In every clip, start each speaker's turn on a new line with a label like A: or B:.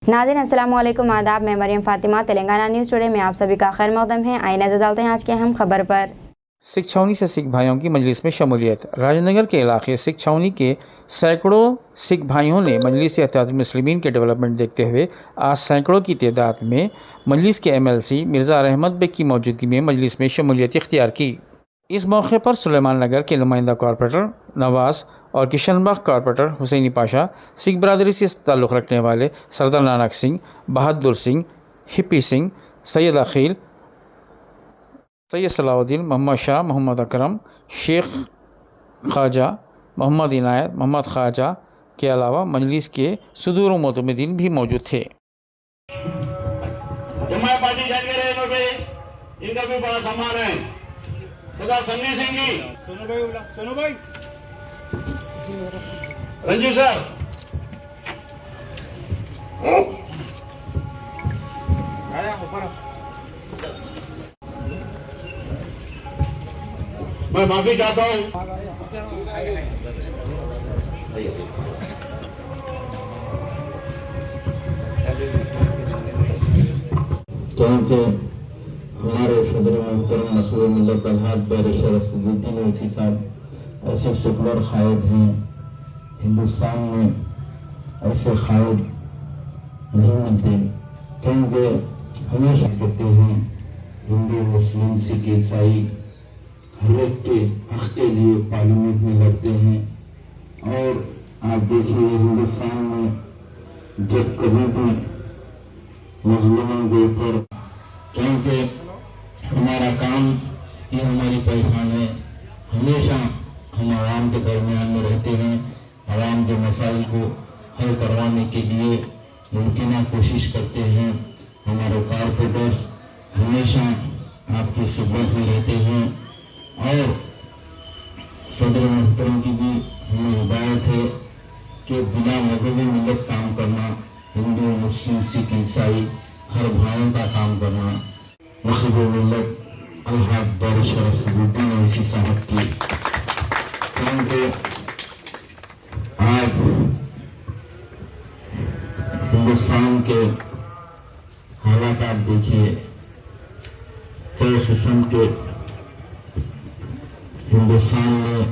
A: नाज़रीन अस्सलाम वालेकुम, आदाब। मैं मरियम फ़ातिमा, तेलंगाना न्यूज़ टुडे में आप सभी का खैर मक़दम है। आइए नज़र डालते हैं आज के अहम खबर पर।
B: सिख छावनी से सिख भाइयों की मजलिस में शमूलियत। राजनगर के इलाके सिख छावनी के सैकड़ों सिख भाइयों ने मजलिस इत्तेहादुल मुस्लिमीन के डेवलपमेंट देखते हुए आज सैकड़ों की तादाद में मजलिस के MLC मिर्ज़ा रहमत बेग की मौजूदगी में मजलिस में शमूलियत इख्तियार की। इस मौके पर सुलेमान नगर के नुमाइंदा कॉरपोरेटर नवाज़ और किशनबाग कॉरपोरेटर हुसैनी पाशा, सिख बरदरी से ताल्लुक़ रखने वाले सरदार नानक सिंह, बहादुर सिंह, हिप्पी सिंह, सैयद अखील, सैयद सलाउद्दीन, मोहम्मद शाह, मोहम्मद अकरम, शेख ख्वाजा, मोहम्मद इनायत, मोहम्मद ख्वाजा के अलावा मजलिस के सुदूर व मोतमिदीन भी मौजूद थे।
C: पार्टी इनका भी बड़ा सम्मान है। सन्नी सिंह जी, सोनू भाई, रंजू सर, मैं माफी चाहता हूँ।
D: क्योंकि हमारे सदर मोहतरम मसूद मिल्लत अलहाज बैरिस्टर असदुद्दीन ओवैसी साहब ऐसे सेकुलर कायद हैं, हिंदुस्तान में ऐसे कायद नहीं मिलते। क्योंकि हमेशा कहते हैं हिंदू मुस्लिम सिख ईसाई हर एक के हक के लिए पार्लियामेंट में लड़ते हैं। और आप देखिए हिंदुस्तान में जब कभी भी मुस्लिमों के ऊपर, क्योंकि हमारा काम ये हमारी पहचान है, हमेशा हम आवाम के दरमियान में रहते हैं, आवाम के मसाइल को हल करवाने के लिए मुमकिन कोशिश करते हैं। हमारे कॉरपोरेटर्स हमेशा आपकी खिदमत में रहते हैं और सदर मोहतरम की भी हमें हिदायत है कि बिना मजहबी मिलत काम करना, हिंदू मुस्लिम सिख ईसाई हर भाइयों का काम करना। मसूद मिल्लत अलहाज बैरिस्टर असदुद्दीन ओवैसी साहब की, क्योंकि आज हिंदुस्तान के हालात आप देखिए, कई किस्म के हिंदुस्तान में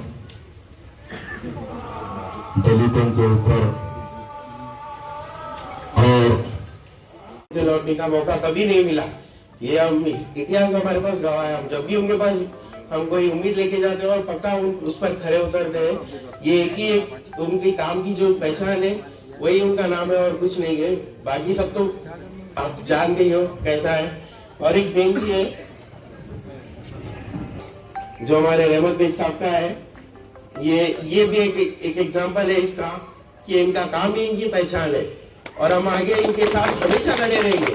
D: दलितों के ऊपर और
C: लौटने का मौका कभी नहीं मिला। ये हम इतिहास हमारे पास गवाह है। हम जब भी उनके पास हम कोई उम्मीद लेके जाते हैं और पक्का उस पर खड़े उतरते हैं। ये एक उनके काम की जो पहचान है वही उनका नाम है और कुछ नहीं है। बाकी सब तो आप जानते ही हो कैसा है। और एक बेनती है जो हमारे रहमत बेग साहब का है, ये भी एक एग्जाम्पल है इसका कि इनका काम ही इनकी पहचान है और हम आगे इनके साथ हमेशा खड़े रहेंगे।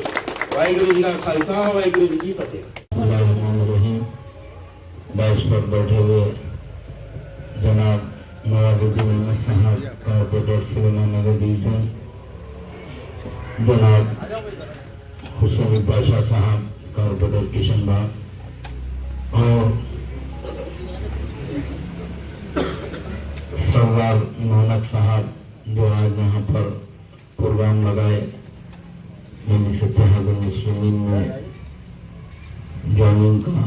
C: वाहिगुरु जी का खालसा, वाहिगुरु जी की फतेह।
D: बाइस पर बैठे हुए जनाब नवाजुद्दीन अहमद साहब कॉरपोरेटर सुलेमान नगर डिवीजन, जनाब हुसैनी पाशा साहब कॉरपोरेटर किशनबाग और सरदार नानक साहब जो आज यहाँ पर प्रोग्राम लगाए, मजलिस इत्तेहादुल मुस्लिमीन में ज्वाइनिंग का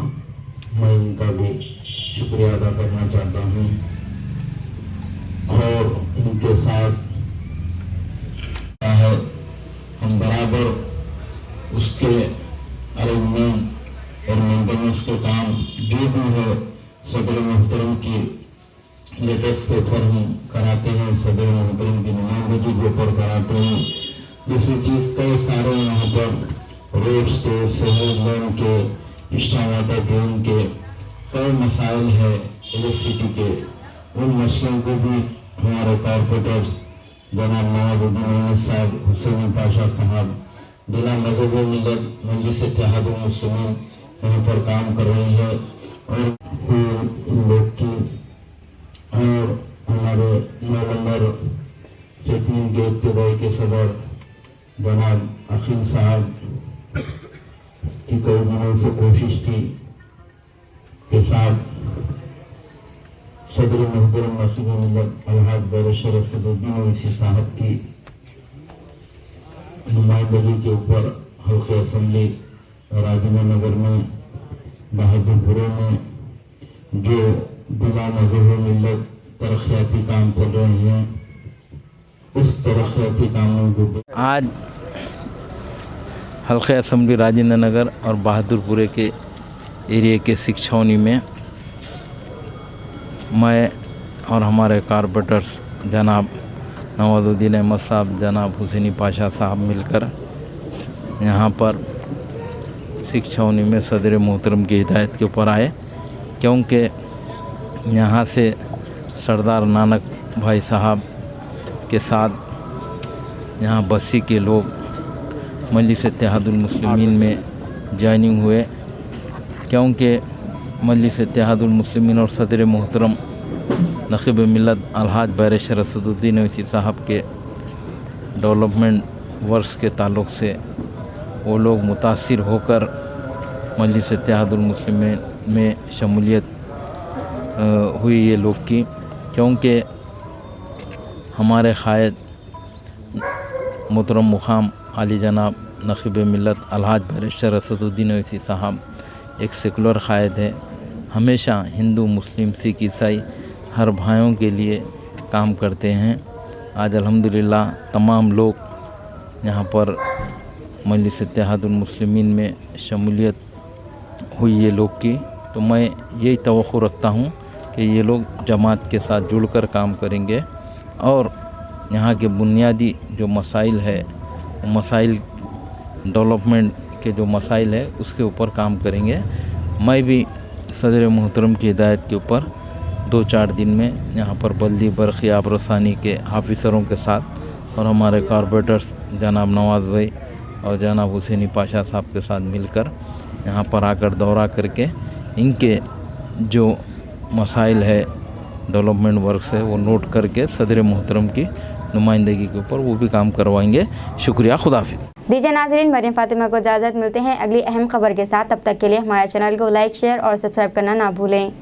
D: मैं इनका भी शुक्रिया अदा करना चाहता हूँ। और इनके साथ है हम बराबर उसके अरेंजमेंट और मेंटेनेंस के काम जो भी है सदर मोहतरम की लेटेस्ट के ऊपर हम कराते हैं, सदर मोहतरम की नुमाइंदगी के ऊपर कराते हैं। दूसरी चीज कई सारे यहाँ पर रोड्स के, शहर लोन के, स्टार वाटर ड्रेन के कई मसाइल है इलेक्ट्रिसिटी के। उन मसलों को भी हमारे कॉरपोरेटर्स जनाब नवाजुद्दीन अहमद साहब, हुसैनी पाशा साहब बिना मजहबी मिलत मजलिस इत्तेहादुल मुस्लिमीन यहाँ पर काम कर रही है। और इन लोग की और हमारे 9 नंबर चेकिंग के इब्तदाई के सदर जनाब अखिल साहब की कई दिनों से कोशिश थी के साथ सदर मोहतरम मसूद मिल्लत अलहाज बैरिस्टर असदुद्दीन ओवैसी साहब की नुमाइंदगी के ऊपर हल्के असम्बली राजेंद्र नगर में बहादुरपुरे में जो बिला मजहब मिलत तरक्याती काम चल रहे हैं, उस तरक्याती कामों को
E: आज हल्के असम्बली राजेंद्र नगर और बहादुरपुरे के एरिया के सिख छावनी में मैं और हमारे कारपोरेटर्स जनाब नवाजुद्दीन अहमद साहब, जनाब हुसैनी पाशा साहब मिलकर यहाँ पर सिख छावनी में सदर मोहतरम की हिदायत के ऊपर आए, क्योंकि यहाँ से सरदार नानक भाई साहब के साथ यहाँ बस्ती के लोग मजलिस इत्तेहादुल मुस्लिमीन में ज्वाइनिंग हुए, क्योंकि मजलिस इत्तेहादुल मुस्लिमीन और सदर मोहतरम नक़ीब मिल्लत अलहाज बैरिस्टर असदुद्दीन ओवैसी साहब के डेवलपमेंट वर्क्स के ताल्लुक़ से वो लोग मुतासिर होकर मजलिस इत्तेहादुल मुस्लिमीन में शमूलियत हुई ये लोग की, क्योंकि हमारे क़ायद मोहतरम मुक़ाम आली जनाब नक़ीब मिल्लत अलहाज बैरिस्टर असदुद्दीन ओवैसी साहब एक सेकुलर क़ायद है, हमेशा हिंदू मुस्लिम सिख ईसाई हर भाइयों के लिए काम करते हैं। आज अल्हम्दुलिल्लाह तमाम लोग यहाँ पर मजलिस इत्तेहादुल मुस्लिमीन में शमूलियत हुई ये लोग की, तो मैं यही तवक्को रखता हूँ कि ये लोग जमात के साथ जुड़कर काम करेंगे और यहाँ के बुनियादी जो मसाइल है, मसाइल डेवलपमेंट के जो मसाइल है उसके ऊपर काम करेंगे। मैं भी सदर मोहतरम की हिदायत के ऊपर 2-4 दिन में यहाँ पर बल्दी बरक़ी आबरसानी के ऑफिसरों के साथ और हमारे कारपोरेटर्स जनाब नवाज़ भाई और जनाब हुसैनी पाशा साहब के साथ मिलकर यहाँ पर आकर दौरा करके इनके जो मसाइल है डेवलपमेंट वर्क से वो नोट करके सदर मोहतरम की नुमाइंदगी के ऊपर वो भी काम करवाएंगे। शुक्रिया, खुदा हाफिज़।
A: दीजिए नाज़रीन, मरियम फ़ातिमा को इजाज़त, मिलते हैं अगली अहम खबर के साथ। तब तक के लिए हमारे चैनल को लाइक, शेयर और सब्सक्राइब करना ना भूलें।